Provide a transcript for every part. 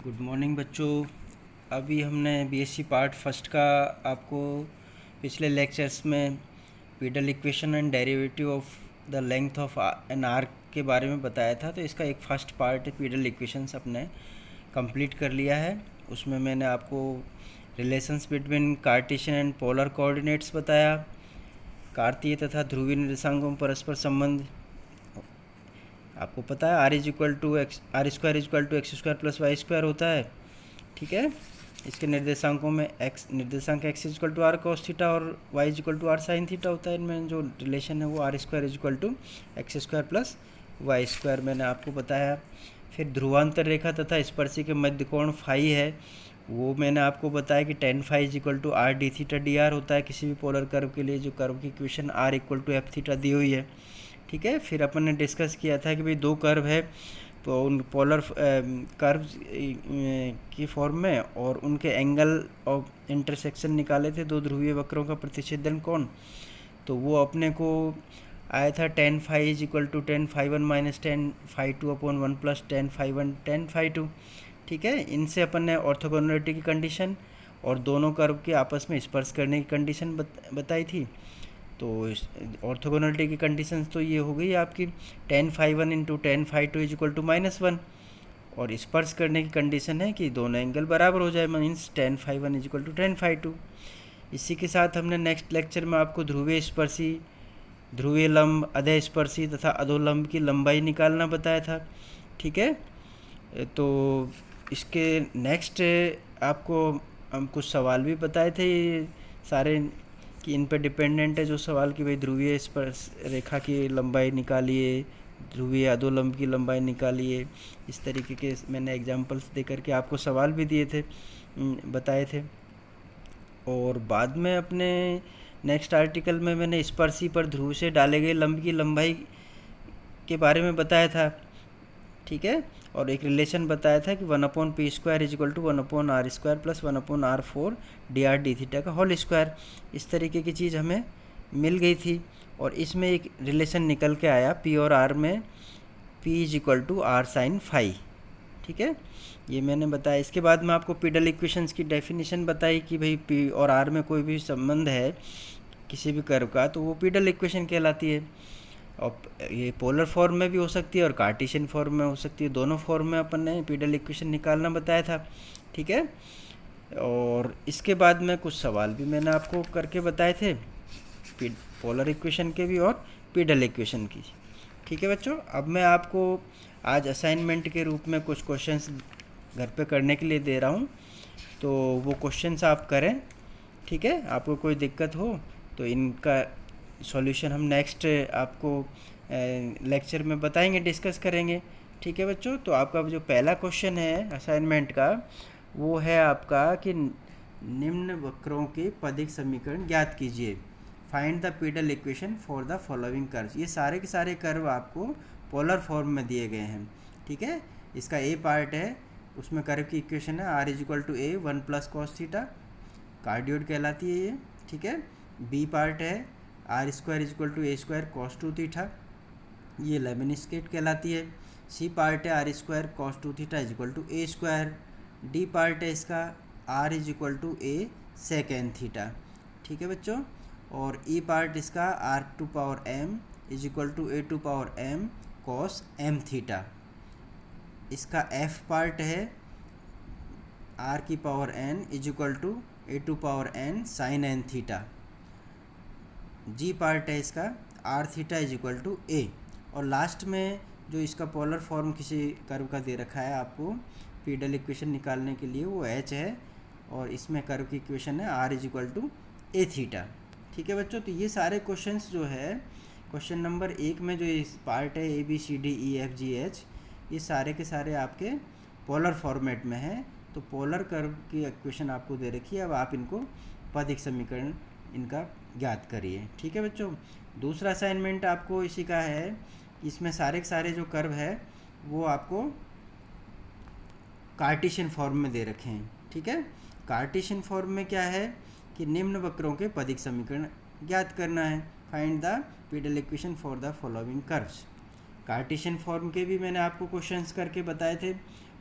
Good morning बच्चों। अभी हमने बीएससी पार्ट फर्स्ट का आपको पिछले लेक्चर्स में pedal equation and derivative of the length of an arc के बारे में बताया था। तो इसका एक फर्स्ट पार्ट पीडल इक्वेशंस अपने कंप्लीट कर लिया है। उसमें मैंने आपको relations between Cartesian and polar coordinates बताया, कार्तीय तथा ध्रुवीय निर्देशांकों में परस्पर संबंध। आपको पता है r square is equal to x square plus y square होता है। ठीक है, इसके निर्देशांकों में निर्देशांक x is equal to r cos theta और y is equal to r sine theta होता है। इनमें जो रिलेशन है वो r square is equal to x square plus y square मैंने आपको बताया। फिर ध्रुवांतर रेखा तथा स्पर्शी के मध्य कोण फाई है, वो मैंने आपको बताया कि tan phi is equal to r d theta d r होता है किसी भी पोलर कर्व के लिए, जो कर्व की equation r equal to f theta दी हुई है। ठीक है, फिर अपन ने डिस्कस किया था कि भाई दो कर्व है तो उन पोलर कर्व की फॉर्म में और उनके एंगल ऑफ इंटरसेक्शन निकाले थे दो ध्रुवीय वक्रों का प्रतिच्छेदन कोण। तो वो अपने को आया था tan phi is equal to tan phi one minus tan phi two upon one plus tan phi one tan phi two. ठीक है, इनसे अपन ने ऑर्थोगोनलिटी की कंडीशन और दोनों कर्व के आपस में स्पर्श करने की कंडीशन बताई थी। तो ऑर्थोगोनलिटी की कंडीशंस तो ये हो गई आपकी tan phi one into tan phi two is equal to minus one, और स्पर्श करने की कंडीशन है कि दोनों एंगल बराबर हो जाए, means tan phi one is equal to tan phi two. इसी के साथ हमने नेक्स्ट लेक्चर में आपको ध्रुवीय स्पर्शी, ध्रुवीय लंब, अधः स्पर्शी तथा अधोलंब की लंबाई निकालना बताया था। ठीक है, तो इसके नेक्स्ट आपको हम कुछ सवाल भी बताए थे सारे कि इन पर डिपेंडेंट है जो सवाल कि भाई ध्रुवीय स्पर्श रेखा की लंबाई निकालिए, ध्रुवीय अधोलंब की लंबाई निकालिए। इस तरीके के मैंने एग्जांपल्स दे करके आपको सवाल भी दिए थे, बताए थे। और बाद में अपने नेक्स्ट आर्टिकल में मैंने स्पर्शी पर ध्रुव से डाले गए लंब की लंबाई के बारे में बताया था। ठीक है, और एक रिलेशन बताया था कि one upon p square is equal to one upon r square plus one upon r four d r d theta का होल स्क्वायर। इस तरीके की चीज़ हमें मिल गई थी। और इसमें एक रिलेशन निकल के आया पी और आर में, p is equal to r sine phi. ठीक है, ये मैंने बताया। इसके बाद में आपको पीडल इक्वेशंस की डेफिनेशन बताई कि भाई पी और आर में कोई भी संबंध है किसी भी कर्व का तो वो पीडल इक्वेशन कहलाती है। और ये पोलर फॉर्म में भी हो सकती है और कार्टेशियन फॉर्म में हो सकती है, दोनों फॉर्म में अपन ने पीडल इक्वेशन निकालना बताया था। ठीक है, और इसके बाद में कुछ सवाल भी मैंने आपको करके बताए थे पोलर इक्वेशन के भी और पीडल इक्वेशन की। ठीक है बच्चों, अब मैं आपको आज असाइनमेंट के रूप में कुछ क्वेश्चंस घर पे करने के लिए दे रहा हूँ, तो वो क्वेश्चंस आप करें। ठीक है, आपको कोई दिक्कत हो तो इनका सॉल्यूशन हम नेक्स्ट आपको लेक्चर में बताएंगे, डिस्कस करेंगे। ठीक है बच्चों, तो आपका जो पहला क्वेश्चन है असाइनमेंट का वो है आपका कि निम्न वक्रों के पदिक समीकरण ज्ञात कीजिए। Find the pedal equation for the following curve. ये सारे के सारे कर्व आपको पोलर फॉर्म में दिए गए हैं। ठीक है, इसका ए पार्ट है, उसमें कर्व की इक्वेशन है r is equal to a one plus cos theta, cardioid कहलाती है ये। ठीक है, बी पार्ट है r square is equal to a square cos two theta, ये लेमनिस्केट कहलाती है। सी पार्ट है r square cos two theta is equal to a square. D part है इसका r is equal to a second theta. ठीक है बच्चों, और ई पार्ट इसका r to power M is equal to a to power m cos m theta. इसका F part है r की power n is equal to a to power n sine n theta. G part है इसका r theta is equal to a. और last में जो इसका polar form किसी कर्व का दे रखा है आपको पीडल इक्वेशन निकालने के लिए, वो एच है, और इसमें कर्व की इक्वेशन है r is equal to a theta. ठीक है बच्चों, तो ये सारे क्वेश्चंस जो है क्वेश्चन नंबर एक में जो इस पार्ट है A B C D E F G H, ये सारे के सारे आपके पोलर फॉर्मेट में है। तो पोलर कर्व की इक्वेशन आपको दे रखी है, अब आप इनको पदिक समीकरण इनका ज्ञात करिए। ठीक है बच्चों, दूसरा असाइनमेंट आपको इसी का है, इसमें सारे के सारे जो कर्व है वो आपको कार्टेशियन फॉर्म में दे रखे हैं। ठीक है, कार्टेशियन फॉर्म में क्या है कि निम्न वक्रों के पदिक समीकरण ज्ञात करना है। Find the pedal equation for the following curves. Cartesian form के भी मैंने आपको क्वेश्चंस करके बताए थे,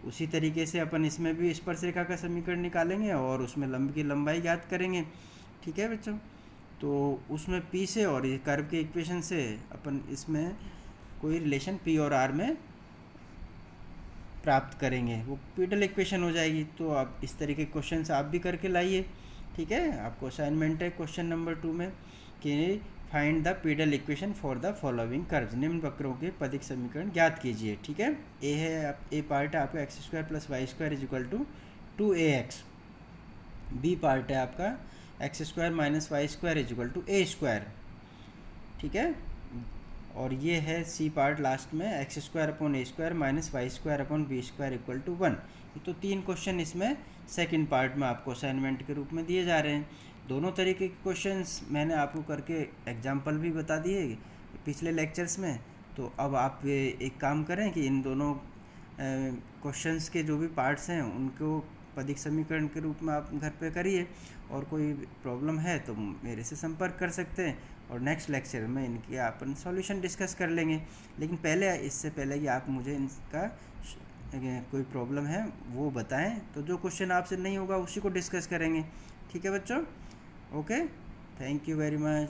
उसी तरीके से अपन इसमें भी स्पर्शरेखा का समीकरण निकालेंगे और उसमें लंब की लंबाई ज्ञात करेंगे। ठीक है बच्चों, तो उसमें पी से और ये कर्व के इक्वेशन से अपन इसमें कोई रिलेशन पी और आर में प्राप्त करेंगे, वो पीडल इक्वेशन हो जाएगी। तो आप इस तरीके के क्वेश्चन आप भी करके लाइए। ठीक है, आपको असाइनमेंट है क्वेश्चन नंबर 2 में कि find the pedal equation for the following curves, निम्न वक्रों के पदिक समीकरण ज्ञात कीजिए। ठीक है, ए है, ए पार्ट है आपका x square plus y square is equal to 2ax, B part है आपका x square minus y square is equal to a square. ठीक है, और ये है सी पार्ट लास्ट में x square upon a square minus y square upon b square equal to 1। तो 3 question इसमें सेकंड पार्ट में आपको असाइनमेंट के रूप में दिए जा रहे हैं। दोनों तरीके के क्वेश्चंस मैंने आपको करके एग्जांपल भी बता दिए पिछले लेक्चर्स में। तो अब आप एक काम करें कि इन दोनों क्वेश्चंस के जो भी पार्ट्स हैं उनको पदिक समीकरण के रूप में आप घर पे करिए, और कोई प्रॉब्लम है तो मेरे से संपर्क कर सकते हैं, और नेक्स्ट लेक्चर में इनके अपन सॉल्यूशन डिस्कस कर लेंगे। लेकिन पहले, इससे पहले कि आप मुझे इनका कोई प्रॉब्लम है वो बताएं, तो जो क्वेश्चन आपसे नहीं होगा उसी को डिस्कस करेंगे। ठीक है बच्चों, okay, thank you very much.